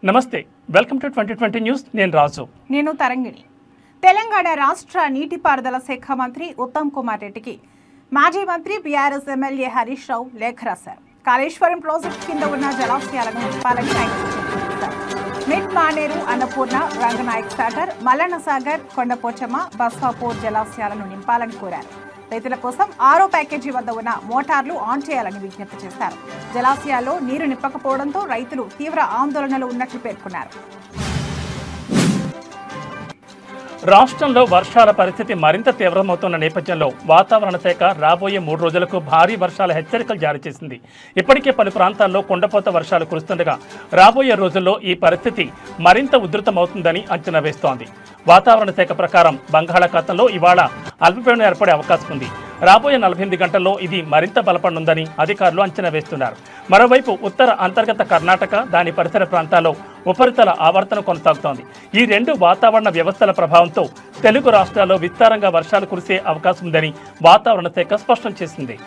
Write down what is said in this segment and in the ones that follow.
నమస్తే welcome to 2020 news నేను రాజు నేను తరంగిణి తెలంగాణ రాష్ట్ర నీటిపారుదల శాఖ మంత్రి ఉత్తమ్ కుమార్ రెడ్డికి మాజీ మంత్రి బీఆర్ఎస్ ఎమ్మెల్యే హరీష్ రావు లేఖ రాశారు. కాళేశ్వరం ప్రాజెక్టు కింద ఉన్న జలాశయాలను నింపాలని ఆయన సూచించారు. మిడ్ మానేరు, అన్నపూర్ణ, రంగనాయక్ సాగర్, మల్లన్న సాగర్, కొండపోచమ్మ, బస్వాపూర్ జలాశయాలను నింపాలని కోరారు. రైతుల కోసం 6వ ప్యాకేజీ వద్ద ఉన్న మోటార్లు ఆన్ చేయాలని విజ్ఞప్తి చేశారు. జలాశయాల్లో నీరు నింపకపోవడంతో రైతులు తీవ్ర ఆందోళనలో ఉన్నట్లు పేర్కొన్నారు. రాష్ట్రంలో వర్షాల పరిస్థితి మరింత తీవ్రమవుతున్న నేపథ్యంలో వాతావరణ శాఖ రాబోయే 3 రోజులకు భారీ వర్షాల హెచ్చరికలు జారీ చేసింది. ఇప్పటికే పలు ప్రాంతాల్లో కుండపోత వర్షాలు కురుస్తుండగా రాబోయే రోజుల్లో ఈ పరిస్థితి మరింత ఉధృతమవుతుందని అంచనా వేస్తోంది. వాతావరణ శాఖ ప్రకారం బంగాళాఖాతంలో ఇవాళ అల్పపీడనం ఏర్పడే అవకాశం ఉంది. రాబోయే 48 గంటల్లో ఇది మరింత బలపడనుందని అధికారులు అంచనా వేస్తున్నారు. మరోవైపు ఉత్తర అంతర్గత కర్ణాటక, దాని పరిసర ప్రాంతాల్లో ఉపరితల ఆవర్తనం కొనసాగుతోంది. ఈ 2 వాతావరణ వ్యవస్థల ప్రభావంతో తెలుగు రాష్ట్రాల్లో విస్తారంగా వర్షాలు కురిసే అవకాశం ఉందని వాతావరణ శాఖ స్పష్టం చేసింది.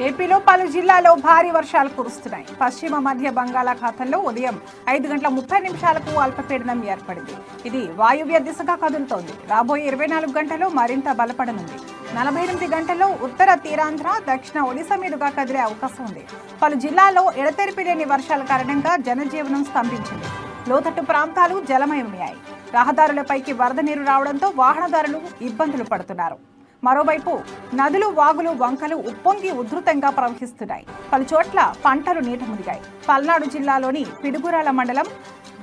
ఏపీలో పలు జిల్లాల్లో భారీ వర్షాలు కురుస్తున్నాయి. పశ్చిమ మధ్య బంగాళాఖాతంలో ఉదయం 5:30 అల్పపీడనం ఏర్పడింది. ఇది వాయువ్య దిశగా కదులుతోంది. రాబోయే 24 గంటల్లో మరింత బలపడనుంది. 48 గంటల్లో ఉత్తర తీరాంధ్ర, దక్షిణ ఒడిశా మీదుగా కదిలే అవకాశం ఉంది. పలు జిల్లాల్లో ఎడతెరిపి లేని వర్షాల కారణంగా జనజీవనం స్తంభించింది. లోతట్టు ప్రాంతాలు జలమయమయ్యాయి. రహదారులపైకి వరద నీరు రావడంతో వాహనదారులు ఇబ్బందులు పడుతున్నారు. మరోవైపు నదులు, వాగులు, వంకలు ఉప్పొంగి ఉధృతంగా ప్రవహిస్తున్నాయి. పలుచోట్ల పంటలు నీట మునిగాయి. పల్నాడు జిల్లాలోని పిడుగురాల మండలం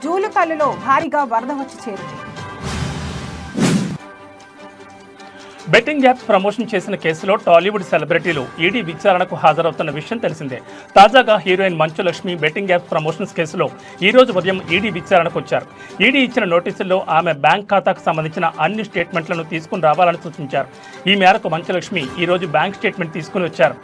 జూలుకల్లులో భారీగా వరద వచ్చి చేరింది. బెట్టింగ్ యాప్స్ ప్రమోషన్ చేసిన కేసులో టాలీవుడ్ సెలబ్రిటీలు ఈడీ విచారణకు హాజరవుతున్న విషయం తెలిసిందే. తాజాగా heroine Manchu Lakshmi betting apps promotions కేసులో ఈ రోజు ఉదయం ఈడీ విచారణకు వచ్చారు. ఈడీ ఇచ్చిన నోటీసుల్లో ఆమె బ్యాంక్ ఖాతాకు సంబంధించిన అన్ని స్టేట్మెంట్లను తీసుకుని రావాలని సూచించారు. ఈ మేరకు మంచు లక్ష్మి ఈ రోజు బ్యాంక్ స్టేట్మెంట్ తీసుకుని వచ్చారు.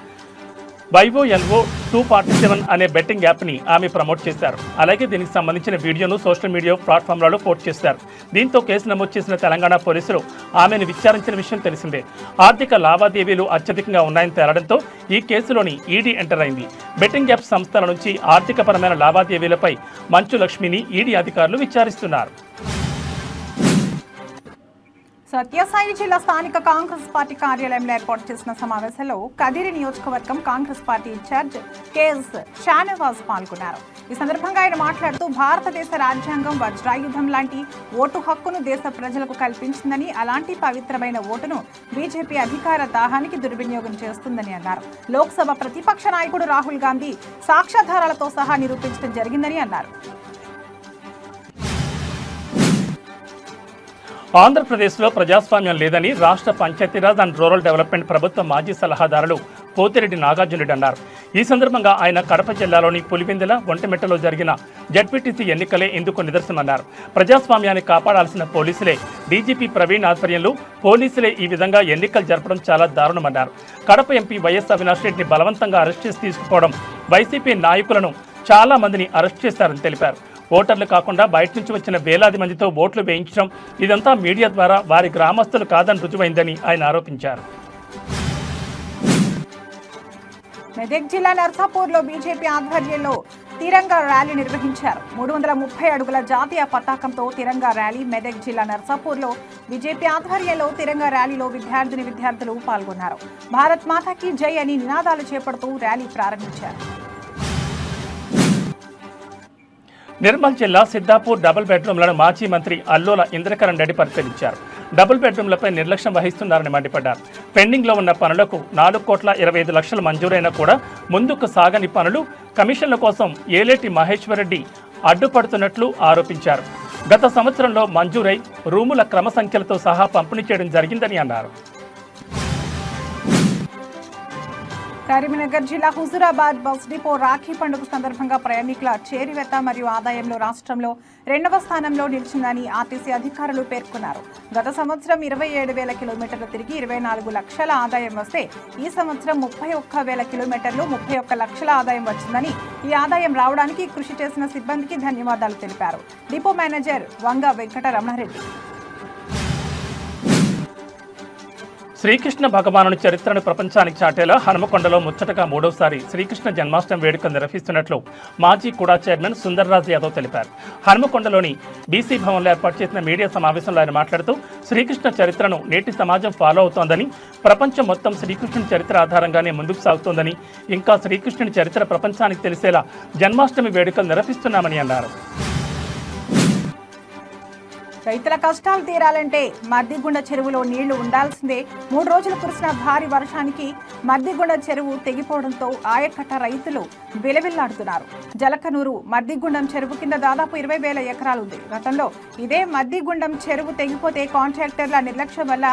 YOLO 247 అనే బెట్టింగ్ యాప్ని ఆమె ప్రమోట్ చేశారు. అలాగే దీనికి సంబంధించిన వీడియోను సోషల్ మీడియా ప్లాట్ఫామ్లలో పోస్ట్ చేశారు. దీంతో కేసు నమోదు చేసిన తెలంగాణ పోలీసులు ఆమెను విచారించిన విషయం తెలిసిందే. ఆర్థిక లావాదేవీలు అత్యధికంగా ఉన్నాయని తేలడంతో ఈ కేసులోని ఈడీ ఎంటర్ అయింది. బెట్టింగ్ యాప్ సంస్థల నుంచి ఆర్థికపరమైన లావాదేవీలపై మంచు లక్ష్మిని ఈడీ అధికారులు విచారిస్తున్నారు. సత్యసాయి జిల్లా స్థానిక కాంగ్రెస్ పార్టీ కార్యాలయంలో ఏర్పాటు చేసిన సమావేశంలో కదిరి నియోజకవర్గం Congress party incharge K S Shanawaz పాల్గొన్నారు. ఈ సందర్భంగా ఆయన మాట్లాడుతూ భారతదేశ రాజ్యాంగం వజ్రాయుధం లాంటి ఓటు హక్కును దేశ ప్రజలకు కల్పించిందని, అలాంటి పవిత్రమైన ఓటును బీజేపీ అధికార దాహానికి దుర్వినియోగం చేస్తుందని అన్నారు. లోక్సభ ప్రతిపక్ష నాయకుడు రాహుల్ గాంధీ సాక్ష్యాధారాలతో సహా నిరూపించడం జరిగిందని అన్నారు. ఆంధ్రప్రదేశ్లో ప్రజాస్వామ్యం లేదని రాష్ట్ర పంచాయతీరాజ్ అండ్ రూరల్ డెవలప్మెంట్ ప్రభుత్వ మాజీ సలహాదారులు పోతిరెడ్డి నాగార్జునరెడ్డి అన్నారు. ఈ సందర్భంగా ఆయన కడప జిల్లాలోని పులివెందుల, ఒంటిమిట్టలో జరిగిన జడ్పీటీసీ ఎన్నికలే ఇందుకు నిదర్శనమన్నారు. ప్రజాస్వామ్యాన్ని కాపాడాల్సిన పోలీసులే, డీజీపీ ప్రవీణ్ ఆధ్వర్యంలో పోలీసులే ఈ విధంగా ఎన్నికలు జరపడం చాలా దారుణమన్నారు. కడప ఎంపీ వైఎస్ అవినాష్ రెడ్డిని బలవంతంగా అరెస్ట్ చేసి తీసుకుపోవడం, వైసీపీ నాయకులను చాలా మందిని అరెస్ట్ చేశారని తెలిపారు. ఓటర్లు కాకుండా బయట నుంచి వచ్చిన వేలాది మందితో ఓట్లు వేయించడం, ఇదంతా మీడియా ద్వారా వారి గ్రామస్తులు కాదని రుజువైందని ఆయన ఆరోపించారు. మెదక్ జిల్లా నర్సాపూర్లో బీజేపీ ఆధ్వర్యంలో తిరంగా ర్యాలీ నిర్వహించారు. 330 అడుగుల జాతీయ పతాకంతో తిరంగా ర్యాలీ. మెదక్ జిల్లా నర్సాపూర్లో బీజేపీ ఆధ్వర్యంలో తిరంగా ర్యాలీలో విద్యార్థులు పాల్గొన్నారు. భారత్ మాతాకి జై అని నినాదాలు చేపడుతూ ర్యాలీ ప్రారంభించారు. నిర్మల్ జిల్లా సిద్దాపూర్ డబుల్ బెడ్రూమ్లను మాజీ మంత్రి అల్లోల ఇంద్రకరణ్ రెడ్డి పరిశీలించారు. డబుల్ బెడ్రూమ్లపై నిర్లక్ష్యం వహిస్తున్నారని మండిపడ్డారు. పెండింగ్లో ఉన్న పనులకు 4,25,00,000 మంజూరైనా కూడా ముందుకు సాగని పనులు, కమిషన్ల కోసం ఏలేటి మహేశ్వరరెడ్డి అడ్డుపడుతున్నట్లు ఆరోపించారు. గత సంవత్సరంలో మంజూరై రూముల క్రమ సంఖ్యలతో సహా పంపిణీ చేయడం జరిగిందని అన్నారు. కరీంనగర్ జిల్లా హుజూరాబాద్ బస్ డిపో రాఖీ పండుగ సందర్భంగా ప్రయాణికుల చేరివేత మరియు ఆదాయంలో రాష్ట్రంలో 2వ స్థానంలో నిలిచిందని ఆర్టీసీ అధికారులు పేర్కొన్నారు. గత సంవత్సరం 27,000 కిలోమీటర్లు తిరిగి 24 లక్షల ఆదాయం వస్తే ఈ సంవత్సరం 31,000 కిలోమీటర్లు 31 లక్షల ఆదాయం వచ్చిందని, ఈ ఆదాయం రావడానికి కృషి చేసిన సిబ్బందికి ధన్యవాదాలు తెలిపారు డిపో మేనేజర్ వంగ వెంకట రమణారెడ్డి. శ్రీకృష్ణ భగవానుని చరిత్రను ప్రపంచానికి చాటేలా హనుమకొండలో ముచ్చటగా మూడోసారి శ్రీకృష్ణ జన్మాష్టమి వేడుకలు నిర్వహిస్తున్నట్లు మాజీ కుడా చైర్మన్ సుందర్రాజ్ యాదవ్ తెలిపారు. హనుమకొండలోని బీసీ భవన్లో ఏర్పాటు చేసిన మీడియా సమావేశంలో ఆయన మాట్లాడుతూ శ్రీకృష్ణ చరిత్రను నేటి సమాజం ఫాలో అవుతోందని, ప్రపంచం మొత్తం శ్రీకృష్ణుని చరిత్ర ఆధారంగానే ముందుకు సాగుతోందని, ఇంకా శ్రీకృష్ణుని చరిత్ర ప్రపంచానికి తెలిసేలా జన్మాష్టమి వేడుకలు నిర్వహిస్తున్నామని అన్నారు. రైతుల కష్టాలు తీరాలంటే మద్దిగుండ చెరువులో నీళ్లు ఉండాల్సిందే. 3 రోజులు కురిసిన భారీ వర్షానికి మద్దిగుండ చెరువు తెగిపోవడంతో ఆయకట్ట రైతులు విలవిల్లాడుతున్నారు. జలకనూరు మద్దిగుండం చెరువు కింద దాదాపు 20,000 ఎకరాలు ఉంది. గతంలో ఇదే మద్దిగుండం చెరువు తెగిపోతే కాంట్రాక్టర్ల నిర్లక్ష్యం వల్ల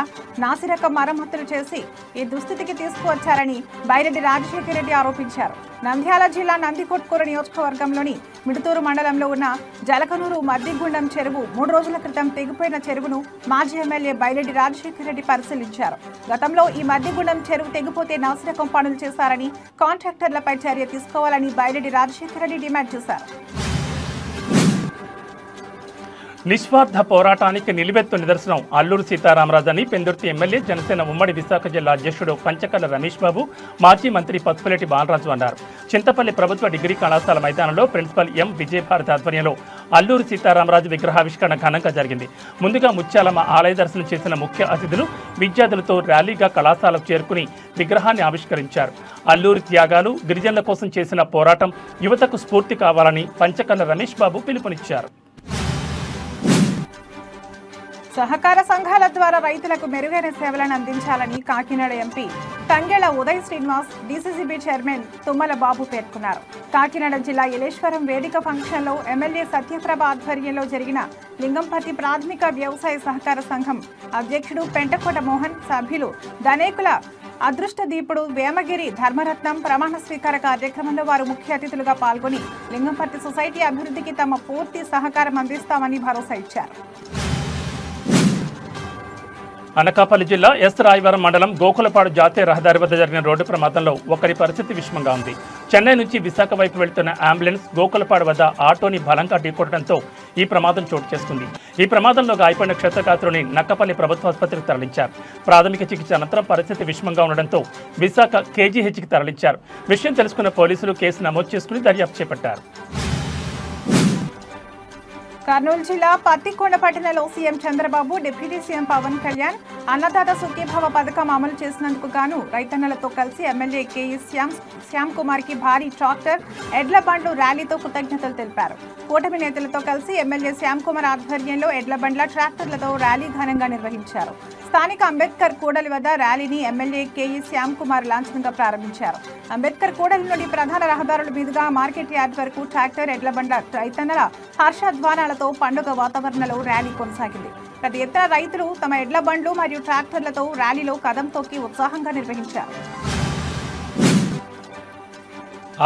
నాసిరకం మరమ్మతులు చేసి ఈ దుస్థితికి తీసుకువచ్చారని బైరెడ్డి రాజశేఖర రెడ్డి ఆరోపించారు. నంద్యాల జిల్లా నందికొట్కూరు నియోజకవర్గంలోని మిడుతూరు మండలంలో ఉన్న జలకనూరు మద్దిగుండం చెరువు 3 రోజుల క్రితం తెగిపోయిన చెరువును మాజీ ఎమ్మెల్యే బైరెడ్డి రాజశేఖర రెడ్డి పరిశీలించారు. గతంలో ఈ మద్దిగుండం చెరువు తెగిపోతే నాసిరకం పనులు చేశారని, కాంట్రాక్టర్లపై చర్య తీసుకోవాలని బైరెడ్డి రాజశేఖర రెడ్డి డిమాండ్ చేశారు. నిస్వార్థ పోరాటానికి నిలువెత్తు నిదర్శనం అల్లూరు సీతారామరాజు అని పెందుర్తి ఎమ్మెల్యే జనసేన ఉమ్మడి విశాఖ జిల్లా అధ్యక్షుడు పంచకర్ల రమేష్ బాబు, మాజీ మంత్రి పసుపులేటి బాలరాజు అన్నారు. చింతపల్లి ప్రభుత్వ డిగ్రీ కళాశాల మైదానంలో ప్రిన్సిపల్ ఎం విజయభారతి ఆధ్వర్యంలో అల్లూరు సీతారామరాజు విగ్రహావిష్కరణ ఘనంగా జరిగింది. ముందుగా ముత్యాలమ్మ ఆలయ దర్శనం చేసిన ముఖ్య అతిథులు విద్యార్థులతో ర్యాలీగా కళాశాలకు చేరుకుని విగ్రహాన్ని ఆవిష్కరించారు. అల్లూరి త్యాగాలు, గిరిజనుల కోసం చేసిన పోరాటం యువతకు స్ఫూర్తి కావాలని పంచకర్ల రమేష్ బాబు పిలుపునిచ్చారు. సహకార సంఘాల ద్వారా రైతులకు మెరుగైన సేవలను అందించాలని Kakinada MP Thangella Uday Srinivas, DCCB chairman Tummala Babu పేర్కొన్నారు. కాకినాడ జిల్లా ఇలేశ్వరం వేదిక ఫంక్షన్లో ఎమ్మెల్యే సత్యప్రభ ఆధ్వర్యంలో జరిగిన లింగంపర్తి ప్రాథమిక వ్యవసాయ సహకార సంఘం అధ్యక్షుడు పెంటకోట మోహన్, సభ్యులు ధనేకుల అదృష్టదీపుడు వేమగిరి ధర్మరత్నం ప్రమాణ స్వీకార కార్యక్రమంలో వారు ముఖ్య అతిథులుగా పాల్గొని లింగంపర్తి సొసైటీ అభివృద్ధికి తమ పూర్తి సహకారం అందిస్తామని భరోసా ఇచ్చారు. అనకాపల్లి జిల్లా ఎస్ రాయవరం మండలం గోకులపాడు జాతీయ రహదారి వద్ద జరిగిన రోడ్డు ప్రమాదంలో ఒకరి పరిస్థితి విషమంగా ఉంది. చెన్నై నుంచి విశాఖ వైపు వెళ్తున్న అంబులెన్స్ గోకులపాడు వద్ద ఆటోని బలంగా ఢీకొట్టడంతో ఈ ప్రమాదం చోటు చేసుకుంది. ఈ ప్రమాదంలో గాయపడిన క్షతగాత్రుని నక్కపల్లి ప్రభుత్వ ఆసుపత్రికి తరలించారు. ప్రాథమిక చికిత్స అనంతరం పరిస్థితి విషమంగా ఉండడంతో విశాఖ కేజీహెచ్కి తరలించారు. విషయం తెలుసుకున్న పోలీసులు కేసు నమోదు చేసుకుని దర్యాప్తు చేపట్టారు. కర్నూలు జిల్లా పత్తికొండ పట్టణంలో CM Chandrababu, deputy CM Pawan Kalyan Annadata Sukhibhava పథకం అమలు చేసినందుకు గాను రైతన్నలతో కలిసి ఎమ్మెల్యే కేఎస్ శ్యామ్ కుమార్ కి భారీ ట్రాక్టర్, ఎడ్ల బండ్లు ర్యాలీతో కృతజ్ఞతలు తెలిపారు. కూటమి నేతలతో కలిసి ఎమ్మెల్యే శ్యామ్ కుమార్ ఆధ్వర్యంలో ఎడ్ల బండ్ల, ట్రాక్టర్లతో ర్యాలీ ఘనంగా నిర్వహించారు. స్థానిక అంబేద్కర్ కూడలి వద్ద ర్యాలీని ఎమ్మెల్యే కేఎస్ శ్యామ్ కుమార్ లాంఛనంగా ప్రారంభించారు. అంబేద్కర్ కూడలి నుండి ప్రధాన రహదారుల మీదుగా మార్కెట్ యార్డ్ వరకు ట్రాక్టర్, ఎడ్ల బండ్ల, రైతన్నల హర్షధ్వానాలతో పండుగ వాతావరణంలో ర్యాలీ కొనసాగింది. పెద్ద ఎత్తున రైతులు తమ ఎడ్ల బండ్లు మరియు ట్రాక్టర్లతో ర్యాలీలో కదం తొక్కి ఉత్సాహంగా నిర్వహించారు.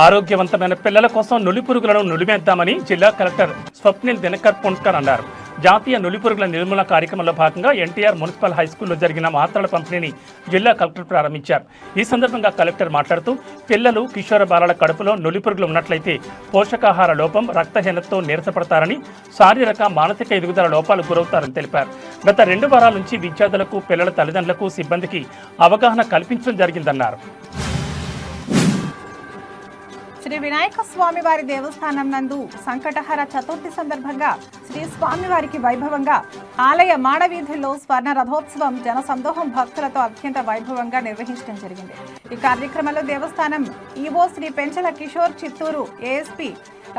ఆరోగ్యవంతమైన పిల్లల కోసం నులిపురుగులను నులిమేద్దామని జిల్లా కలెక్టర్ స్వప్నిల్ దినకర్ పుంట్కర్ అన్నారు. జాతీయ నులిపురుగుల నిర్మూలన కార్యక్రమంలో భాగంగా ఎన్టీఆర్ మున్సిపల్ హైస్కూల్లో జరిగిన మాత్రల పంపిణీని జిల్లా కలెక్టర్ ప్రారంభించారు. ఈ సందర్భంగా కలెక్టర్ మాట్లాడుతూ పిల్లలు, కిషోర బాలల కడుపులో నులిపురుగులు ఉన్నట్లయితే పోషకాహార లోపం, రక్తహీనతతో నీరసపడతారని, శారీరక, మానసిక ఎదుగుదల లోపాలు గురవుతారని తెలిపారు. గత 2 వారాల నుంచి విద్యార్థులకు, పిల్లల తల్లిదండ్రులకు, సిబ్బందికి అవగాహన కల్పించడం జరిగిందన్నారు. శ్రీ వినాయక స్వామివారి దేవస్థానం నందు సంకటహర చతుర్థి సందర్భంగా శ్రీ స్వామివారికి వైభవంగా ఆలయ మాడవీధుల్లో స్వర్ణ రథోత్సవం జనసందోహం భక్తులతో అత్యంత వైభవంగా నిర్వహించడం జరిగింది. ఈ కార్యక్రమంలో దేవస్థానం ఈవో శ్రీ పెంచల కిషోర్, చిత్తూరు ఏఎస్పీ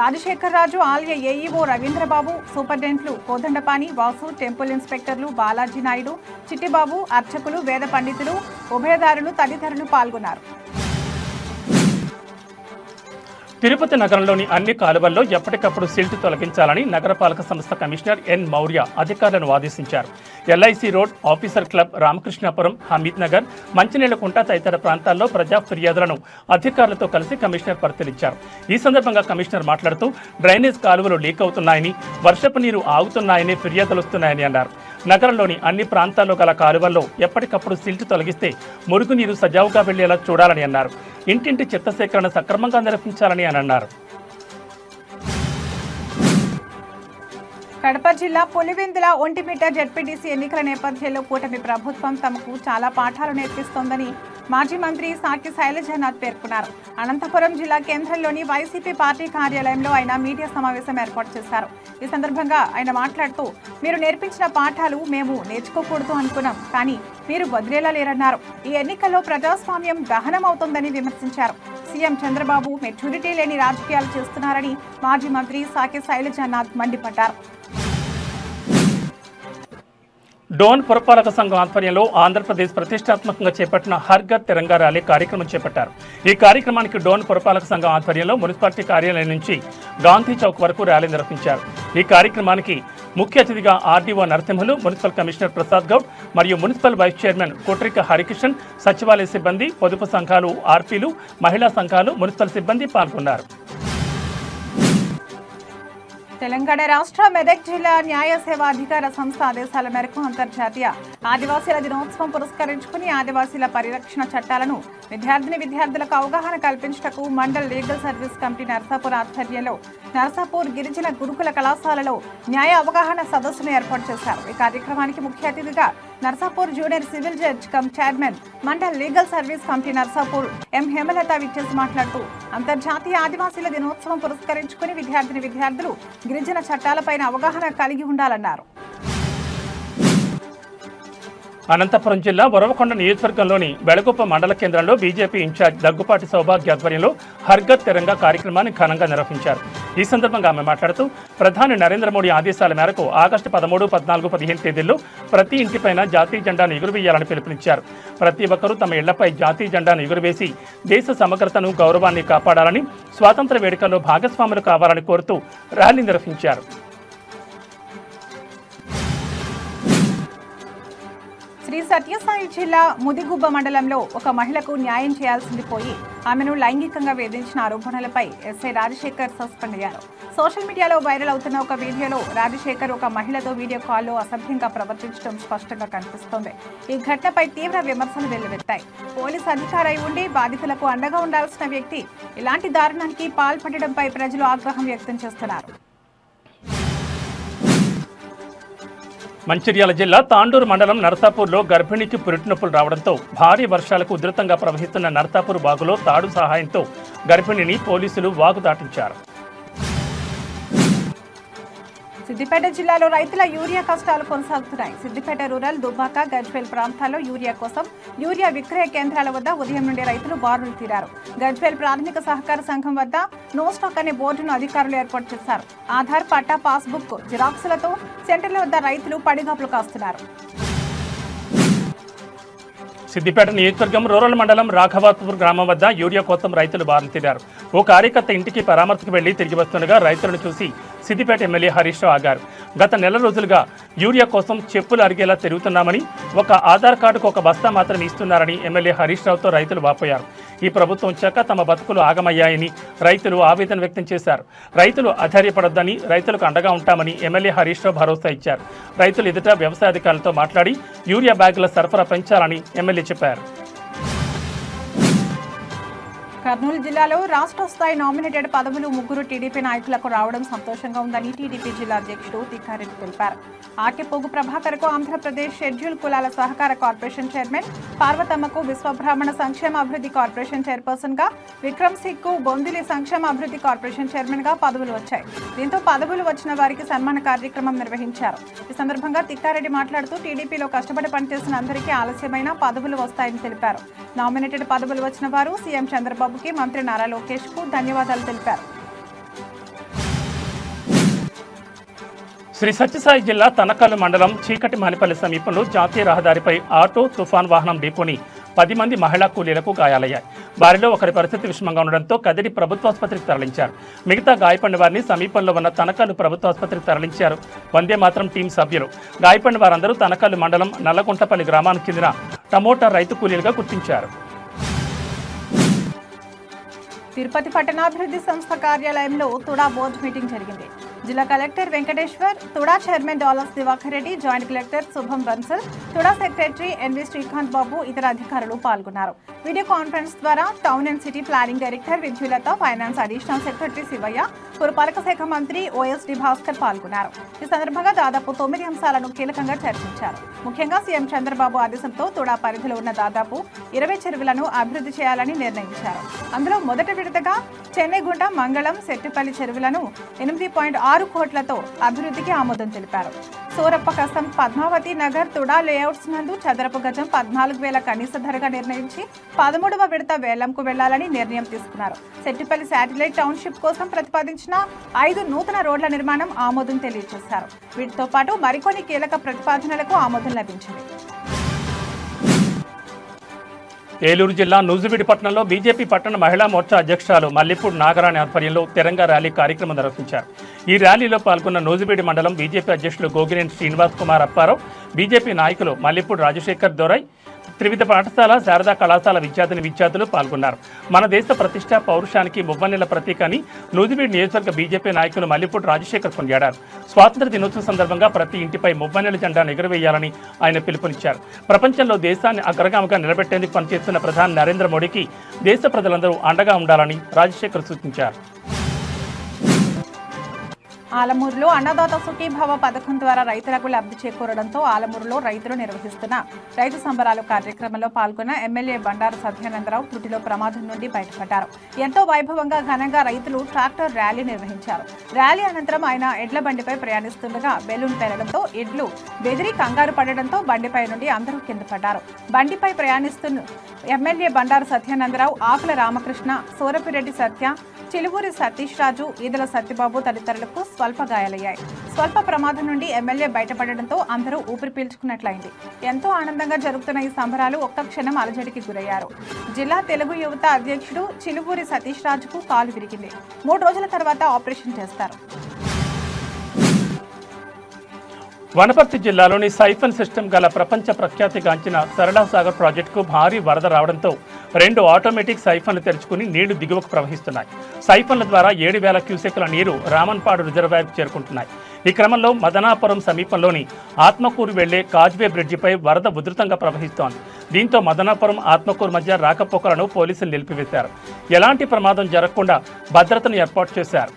రాజశేఖర్ రాజు, ఆలయ ఏఈఓ రవీంద్రబాబు, సూపరింటెండెంట్లు కోదండపాణి, వాసు, టెంపుల్ ఇన్స్పెక్టర్లు బాలాజీ నాయుడు, చిట్టిబాబు, అర్చకులు, వేద పండితులు, ఉభయదారులు తదితరులు పాల్గొన్నారు. తిరుపతి నగరంలోని అన్ని కాలువల్లో ఎప్పటికప్పుడు సిల్ట్ తొలగించాలని నగరపాలక సంస్థ కమిషనర్ ఎన్ మౌర్య అధికారులను ఆదేశించారు. LIC road, officer club, Ramakrishnapuram, Hameed Nagar, Manchineellakunta తదితర ప్రాంతాల్లో ప్రజా ఫిర్యాదులను అధికారులతో కలిసి కమిషనర్ పరిశీలించారు. ఈ సందర్భంగా కమిషనర్ మాట్లాడుతూ డ్రైనేజ్ కాలువలు లీక్ అవుతున్నాయని, వర్షపు నీరు ఆగుతున్నాయని ఫిర్యాదులు వస్తున్నాయని అన్నారు. నగరంలోని అన్ని ప్రాంతాల్లో గల కాలువల్లో ఎప్పటికప్పుడు సిల్ట్ తొలగిస్తే మురుగునీరు సజావుగా వెళ్లేలా చూడాలని అన్నారు. ఇంటింటి చెత్త సేకరణ సక్రమంగా నిర్వహించాలని అని అన్నారు. కడప జిల్లా పులివెందుల ఒంటిమిట్ట జెడ్పీటీసీ ఎన్నికల నేపథ్యంలో కూటమి ప్రభుత్వం తమకు చాలా పాఠాలు నేర్పిస్తోందని మాజీ మంత్రి సాకి శైలజనాథ్ పేర్కొన్నారు. అనంతపురం జిల్లా కేంద్రంలోని వైసీపీ పార్టీ కార్యాలయంలో ఆయన మీడియా సమావేశం ఏర్పాటు చేశారు. ఈ సందర్భంగా ఆయన మాట్లాడుతూ, మీరు నేర్పించిన పాఠాలు మేము నేర్చుకోకూడదు అనుకున్నాం, కానీ మీరు వదిలేలా లేరన్నారు. ఈ ఎన్నికల్లో ప్రజాస్వామ్యం దహనం అవుతోందని విమర్శించారు. సీఎం చంద్రబాబు మెచ్యూరిటీ లేని రాజకీయాలు చేస్తున్నారని మాజీ మంత్రి సాకి శైలజనాథ్ మండిపడ్డారు. డోన్ పురపాలక సంఘం ఆధ్వర్యంలో ఆంధ్రప్రదేశ్ ప్రతిష్టాత్మకంగా చేపట్టిన హర్ ఘర్ తిరంగా ర్యాలీ కార్యక్రమం చేపట్టారు. ఈ కార్యక్రమానికి డోన్ పురపాలక సంఘం ఆధ్వర్యంలో మున్సిపాలిటీ కార్యాలయం నుంచి గాంధీ చౌక్ వరకు ర్యాలీ నిర్వహించారు. ఈ కార్యక్రమానికి ముఖ్య అతిథిగా RDO Narasimhulu, municipal commissioner Prasad Goud మరియు మున్సిపల్ వైస్ చైర్మన్ కోట్రిక హరికిషన్, సచివాలయ సిబ్బంది, పొదుపు సంఘాలు, ఆర్పీలు, మహిళా సంఘాలు, మున్సిపల్ సిబ్బంది పాల్గొన్నారు. తెలంగాణ రాష్ట్ర మెదక్ జిల్లా న్యాయ సేవా అధికార సంస్థ ఆదేశాల మేరకు అంతర్జాతీయ ఆదివాసీల దినోత్సవం పురస్కరించుకుని ఆదివాసీల పరిరక్షణ చట్టాలను విద్యార్థులకు అవగాహన కల్పించటకు mandal legal service committee Narsapur ఆధ్వర్యంలో నర్సాపూర్ గిరిజన గురుకుల కళాశాలలో న్యాయ అవగాహన సదస్సును ఏర్పాటు చేశారు. ఈ కార్యక్రమానికి ముఖ్య అతిథిగా Narsapur junior civil judge cum chairman mandal legal service committee Narsapur M Hemalatha విచ్చేసి మాట్లాడుతూ, అంతర్జాతీయ ఆదివాసీల దినోత్సవం పురస్కరించుకుని విద్యార్థులు గిరిజన చట్టాలపైన అవగాహన కలిగి ఉండాలన్నారు. అనంతపురం జిల్లా వరవకొండ నియోజకవర్గంలోని బెళగుప్ప మండల కేంద్రంలో బీజేపీ ఇన్ఛార్జ్ దగ్గుపాటి సౌభాగ్య ఆధ్వర్యంలో హర్ ఘర్ తిరంగా కార్యక్రమాన్ని ఘనంగా నిర్వహించారు. ఈ సందర్భంగా ఆమె మాట్లాడుతూ, ప్రధాని నరేంద్ర మోడీ ఆదేశాల మేరకు ఆగస్టు 13, 14, 15 తేదీల్లో ప్రతి ఇంటిపైన జాతీయ జెండాను ఎగురవేయాలని పిలుపునిచ్చారు. ప్రతి ఒక్కరూ తమ ఇళ్లపై జాతీయ జెండాను ఎగురవేసి దేశ సమగ్రతను, గౌరవాన్ని కాపాడాలని, స్వాతంత్ర వేడుకల్లో భాగస్వాములు కావాలని కోరుతూ ర్యాలీ నిర్వహించారు. శ్రీ సత్యసాయి జిల్లా ముదిగుబ్బ మండలంలో ఒక మహిళకు న్యాయం చేయాల్సింది పోయి ఆమెను లైంగికంగా వేధించిన ఆరోపణలపై ఎస్ఐ రాజశేఖర్ సస్పెండ్ అయ్యారు. సోషల్ మీడియాలో వైరల్ అవుతున్న ఒక వీడియోలో రాజశేఖర్ ఒక మహిళతో వీడియో కాల్లో అసభ్యంగా ప్రవర్తించడం స్పష్టంగా కనిపిస్తోంది. ఈ ఘటనపై తీవ్ర విమర్శలు వెల్లువెత్తాయి. పోలీసు అధికారి ఉండి బాధితులకు అండగా ఉండాల్సిన వ్యక్తి ఇలాంటి దారుణానికి పాల్పడడంపై ప్రజలు ఆగ్రహం వ్యక్తం చేస్తున్నారు. మంచిర్యాల జిల్లా తాండూరు మండలం నర్సాపూర్లో గర్భిణికి పురిటినొప్పులు రావడంతో భారీ వర్షాలకు ఉధృతంగా ప్రవహిస్తున్న నర్సాపూర్ వాగులో తాడు సహాయంతో గర్భిణిని పోలీసులు వాగు దాటించారు. సిద్దిపేట జిల్లాలో రైతుల యూరియా కష్టాలు కొనసాగుతున్నాయి. సిద్దిపేట రూరల్, దుబ్బాక, గజ్వేల్ ప్రాంతాల్లో యూరియా కోసం యూరియా విక్రయ కేంద్రాల వద్ద ఉదయం నుండి రైతులు బారులు తీరారు. గజ్వేల్ ప్రాథమిక సహకార సంఘం వద్ద నో స్టాక్ అనే బోర్డును అధికారులు ఏర్పాటు చేశారు. ఆధార్, పట్టా, పాస్బుక్ జిరాక్సులతో సెంటర్ల వద్ద రైతులు పడిగాపులు కాస్తున్నారు. సిద్దిపేట నియోజకవర్గం రూరల్ మండలం రాఘవాపూర్ గ్రామం వద్ద యూరియా కోసం రైతులు బారులు తీరారు. ఓ కార్యకర్త ఇంటికి పరామర్శకు వెళ్లి తిరిగి వస్తుండగా రైతులను చూసి సిద్దిపేట ఎమ్మెల్యే హరీష్ రావు ఆగారు. గత నెల రోజులుగా యూరియా కోసం చెప్పులు అరిగేలా తిరుగుతున్నామని, ఒక ఆధార్ కార్డుకు ఒక బస్తా మాత్రం ఇస్తున్నారని ఎమ్మెల్యే హరీష్ రావుతో రైతులు వాపోయారు. ఈ ప్రభుత్వం వచ్చాక తమ బతుకులు ఆగమయ్యాయని రైతులు ఆవేదన వ్యక్తం చేశారు. రైతులు అధైర్యపడొద్దని, రైతులకు అండగా ఉంటామని ఎమ్మెల్యే హరీష్ రావు భరోసా ఇచ్చారు. రైతులు ఎదుట వ్యవసాయ అధికారులతో మాట్లాడి యూరియా బ్యాగుల సరఫరా పెంచాలని ఎమ్మెల్యే చెప్పారు. కర్నూలు జిల్లాలో రాష్ట్ర స్థాయి నామినేటెడ్ పదవులు 3 టీడీపీ నాయకులకు రావడం సంతోషంగా ఉందని టీడీపీ జిల్లా అధ్యక్షుడు తిక్కారెడ్డి తెలిపారు. ఆర్కెపోగు ప్రభాకర్కు ఆంధ్రప్రదేశ్ షెడ్యూల్ కులాల సహకార కార్పొరేషన్ చైర్మన్, పార్వతమ్మకు విశ్వబ్రాహ్మణ సంక్షేమ అభివృద్ధి కార్పొరేషన్ చైర్పర్సన్ గా, విక్రమ్ సింగ్కు బొందిలి సంక్షేమ అభివృద్ధి కార్పొరేషన్ చైర్మన్ గా పదవులు వచ్చాయి. దీంతో పదవులు వచ్చిన వారికి సన్మాన కార్యక్రమం నిర్వహించారు. ఈ సందర్భంగా తిక్కారెడ్డి మాట్లాడుతూ, టీడీపీలో కష్టపడి పనిచేసిన అందరికీ ఆలస్యమైన పదవులు వస్తాయని తెలిపారు. నామినేటెడ్ పదవులు వచ్చిన వారు సీఎం చంద్రబాబు, మంత్రి నారా లోకేష్ కు ధన్యవాదాలు తెలిపారు. శ్రీ సత్యసాయి జిల్లా తనకల్లు మండలం చీకటి మహనిపల్లి సమీపంలో జాతీయ రహదారిపై ఆటో, తుఫాన్ వాహనం ఢీకొని 10 మంది మహిళా కూలీలకు గాయాలయ్యాయి. వారిలో ఒకరి పరిస్థితి విషమంగా ఉండడంతో కదిరి ప్రభుత్వాసుపత్రికి తరలించారు. మిగతా గాయపడిన వారిని సమీపంలో ఉన్న తనకల్లు ప్రభుత్వాసుపత్రికి తరలించారు వందే మాత్రం టీం సభ్యులు. గాయపడిన వారందరూ తనకల్లు మండలం నల్లగుంటపల్లి గ్రామానికి చెందిన టమోటా రైతు కూలీలుగా గుర్తించారు. తిరుపతి పట్టణాభివృద్ధి సంస్థ కార్యాలయంలో తుడా బోర్డు మీటింగ్ జరిగింది. జిల్లా collector Venkateshwar, TUDA chairman dollars Diwakar Reddy, joint collector Shubham Bansal, TUDA secretary NV Srikanth Babu ఇతర అధికారులు పాల్గొన్నారు. వీడియో కాన్ఫరెన్స్ ద్వారా town and city planning director Vidyulatha, finance additional secretary Sivaiah, పురపాలక శాఖ మంత్రి ఓఎస్డి భాస్కర్ పాల్గొన్నారు. ఈ సందర్భంగా దాదాపు 9 అంశాలను కీలకంగా చర్చించారు. ముఖ్యంగా సీఎం చంద్రబాబు ఆదేశంతో తుడా పరిధిలో ఉన్న దాదాపు 20 చెరువులను అభివృద్ధి చేయాలని నిర్ణయించారు. అందులో మొదటి విడతగా చెన్నైగుంట, మంగళం, సెట్టిపల్లి చెరువులను 8.6 కోట్లతో అభివృద్ధికి ఆమోదం తెలిపారు. సూరప్ప కసం, పద్మావతి నగర్, తుడా లేఅవుట్స్ నందు చదరపు గజం 14,000 కనీస ధరగా నిర్ణయించి 13వ విడత వేలంకు వెళ్లాలని నిర్ణయం తీసుకున్నారు. సెట్టిపల్లి శాటిలైట్ టౌన్షిప్ కోసం ప్రతిపాదించిన 5 నూతన రోడ్ల నిర్మాణం ఆమోదం తెలియజేశారు. వీటితో పాటు మరికొన్ని కీలక ప్రతిపాదనలకు ఆమోదం లభించింది. ఏలూరు జిల్లా నూజివీడు పట్టణంలో బీజేపీ పట్టణ మహిళా మోర్చా అధ్యక్షురాలు మల్లిపూడి నాగరాణి ఆధ్వర్యంలో తిరంగా ర్యాలీ కార్యక్రమం నిర్వహించారు. ఈ ర్యాలీలో పాల్గొన్న నూజివీడు మండలం బీజేపీ అధ్యక్షులు గోగినేని శ్రీనివాస్ కుమార్ అప్పారావు, బీజేపీ నాయకులు మల్లిపూడి రాజశేఖర్ దొరై, త్రివిధ పాఠశాల, శారదా కళాశాల విద్యార్థులు పాల్గొన్నారు. మన దేశ ప్రతిష్ట, పౌరుషానికి మువ్వన్నెల ప్రతీక అని నూజివీడు నియోజకవర్గ బీజేపీ నాయకులు మల్లిపూడి రాజశేఖర్ కొనియాడారు. స్వాతంత్ర దినోత్సవం సందర్భంగా ప్రతి ఇంటిపై మువ్వన్నెల జెండాను ఎగురవేయాలని ఆయన పిలుపునిచ్చారు. ప్రపంచంలో దేశాన్ని అగ్రగామిగా నిలబెట్టేందుకు పనిచేస్తున్న ప్రధాని నరేంద్ర మోడీకి దేశ ప్రజలందరూ అండగా ఉండాలని రాజశేఖర్ సూచించారు. ఆలమూరులో అన్నదాత సుఖీభావ పథకం ద్వారా రైతులకు లబ్ధి చేకూరడంతో ఆలమూరులో రైతులు నిర్వహిస్తున్న రైతు సంబరాలు కార్యక్రమంలో పాల్గొన్న ఎమ్మెల్యే బండారు సత్యానందరావు త్రుటిలో ప్రమాదం నుండి బయటపడ్డారు. ఎంతో వైభవంగా ఘనంగా రైతులు ట్రాక్టర్ ర్యాలీ నిర్వహించారు. ర్యాలీ అనంతరం ఆయన ఎడ్ల బండిపై ప్రయాణిస్తుండగా బెలూన్ పేలడంతో ఎడ్లు బెదిరి కంగారు పడడంతో బండిపై నుండి అందరూ కింద పడ్డారు. బండిపై ప్రయాణిస్తున్న ఎమ్మెల్యే బండారు సత్యానందరావు, ఆకుల రామకృష్ణ, సూరపిరెడ్డి సత్య, చిలువూరి సతీష్ రాజు, ఈదల సత్యబాబు తదితరులకు స్వల్ప గాయాలయ్యాయి. స్వల్ప ప్రమాదం నుండి ఎమ్మెల్యే బయటపడడంతో అందరూ ఊపిరి పీల్చుకున్నట్లయింది. ఎంతో ఆనందంగా జరుగుతున్న ఈ సంబరాలు ఒక్క క్షణం అలజడికి గురయ్యారు. జిల్లా తెలుగు యువత అధ్యక్షుడు చిలువూరి సతీష్ రాజుకు కాలు విరిగింది. 3 రోజుల తర్వాత ఆపరేషన్ చేస్తారు. వనపర్తి జిల్లాలోని సైఫన్ సిస్టమ్ గల ప్రపంచ ప్రఖ్యాతిగాంచిన సరళా సాగర్ ప్రాజెక్టుకు భారీ వరద రావడంతో 2 ఆటోమేటిక్ సైఫన్లు తెరుచుకుని నీళ్లు దిగువకు ప్రవహిస్తున్నాయి. సైఫన్ల ద్వారా 7,000 క్యూసెక్ల నీరు రామన్పాడు రిజర్వాయర్కు చేరుకుంటున్నాయి. ఈ క్రమంలో మదనాపురం సమీపంలోని ఆత్మకూరు వెళ్లే కాజ్వే బ్రిడ్జిపై వరద ఉధృతంగా ప్రవహిస్తోంది. దీంతో మదనాపురం, ఆత్మకూరు మధ్య రాకపోకలను పోలీసులు నిలిపివేశారు. ఎలాంటి ప్రమాదం జరగకుండా భద్రతను ఏర్పాటు చేశారు.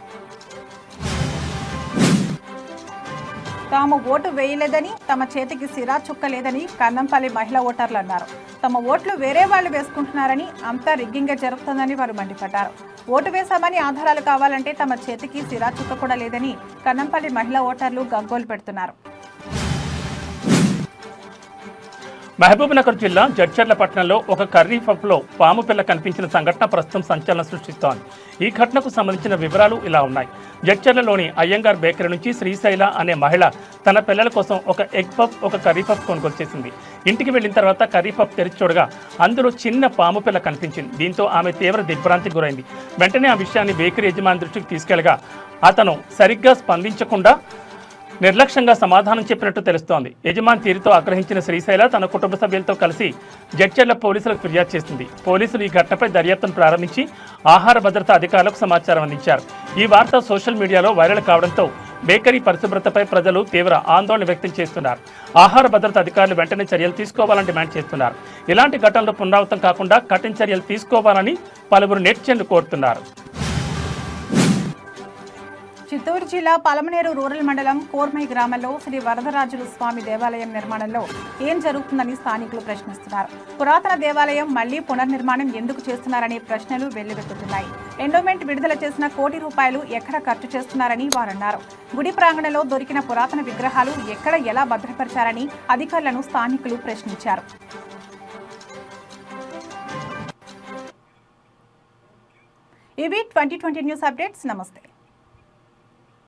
తాము ఓటు వేయలేదని, తమ చేతికి సిరా చుక్క లేదని కన్నంపల్లి మహిళా ఓటర్లు అన్నారు. తమ ఓట్లు వేరే వాళ్ళు వేసుకుంటున్నారని, అంతా రిగ్గింగ్గా జరుగుతుందని వారు మండిపడ్డారు. ఓటు వేశామని ఆధారాలు కావాలంటే తమ చేతికి సిరా చుక్క కూడా లేదని కన్నంపల్లి మహిళా ఓటర్లు గగ్గోలు పెడుతున్నారు. మహబూబ్నగర్ జిల్లా జడ్చర్ల పట్టణంలో ఒక కర్రీ పబ్లో పాము పిల్ల కనిపించిన సంఘటన ప్రస్తుతం సంచలనం సృష్టిస్తోంది. ఈ ఘటనకు సంబంధించిన వివరాలు ఇలా ఉన్నాయి. జడ్చర్లలోని అయ్యంగార్ బేకరీ నుంచి శ్రీశైల అనే మహిళ తన పిల్లల కోసం ఒక ఎగ్ పఫ్, ఒక కర్రీ పఫ్ కొనుగోలు చేసింది. ఇంటికి వెళ్లిన తర్వాత కర్రీ పఫ్ తెరిచి చూడగా అందులో చిన్న పాము పిల్ల కనిపించింది. దీంతో ఆమె తీవ్ర దిగ్భ్రాంతికి గురైంది. వెంటనే ఆ విషయాన్ని బేకరీ యజమాని దృష్టికి తీసుకెళ్లగా అతను సరిగ్గా స్పందించకుండా నిర్లక్ష్యంగా సమాధానం చెప్పినట్టు తెలుస్తోంది. యజమాని తీరుతో ఆగ్రహించిన శ్రీశైల తన కుటుంబ సభ్యులతో కలిసి జడ్చర్ల పోలీసులకు ఫిర్యాదు చేసింది. పోలీసులు ఈ ఘటనపై దర్యాప్తును ప్రారంభించి ఆహార భద్రతా అధికారులకు సమాచారం అందించారు. ఈ వార్త సోషల్ మీడియాలో వైరల్ కావడంతో బేకరీ పరిశుభ్రతపై ప్రజలు తీవ్ర ఆందోళన వ్యక్తం చేస్తున్నారు. ఆహార భద్రతా అధికారులు వెంటనే చర్యలు తీసుకోవాలని డిమాండ్ చేస్తున్నారు. ఇలాంటి ఘటనలు పునరావృతం కాకుండా కఠిన చర్యలు తీసుకోవాలని పలువురు నెటిజన్లు కోరుతున్నారు. చిత్తూరు జిల్లా పలమనేరు రూరల్ మండలం కోర్మై గ్రామంలో శ్రీ వరదరాజులు స్వామి దేవాలయం నిర్మాణంలో ఏం జరుగుతుందని స్థానికులు ప్రశ్నిస్తున్నారు. పురాతన దేవాలయం మళ్లీ పునర్నిర్మాణం ఎందుకు చేస్తున్నారనే ప్రశ్నలు వెల్లువెత్తుతున్నాయి. ఎండోమెంట్ విడుదల చేసిన ₹1 కోటి ఎక్కడ ఖర్చు చేస్తున్నారని వారన్నారు. గుడి ప్రాంగణంలో దొరికిన పురాతన విగ్రహాలు ఎక్కడ ఎలా భద్రపరిచారని అధికారులను స్థానికులు ప్రశ్నించారు. ఇవి 2020 న్యూస్ అప్డేట్స్. నమస్తే.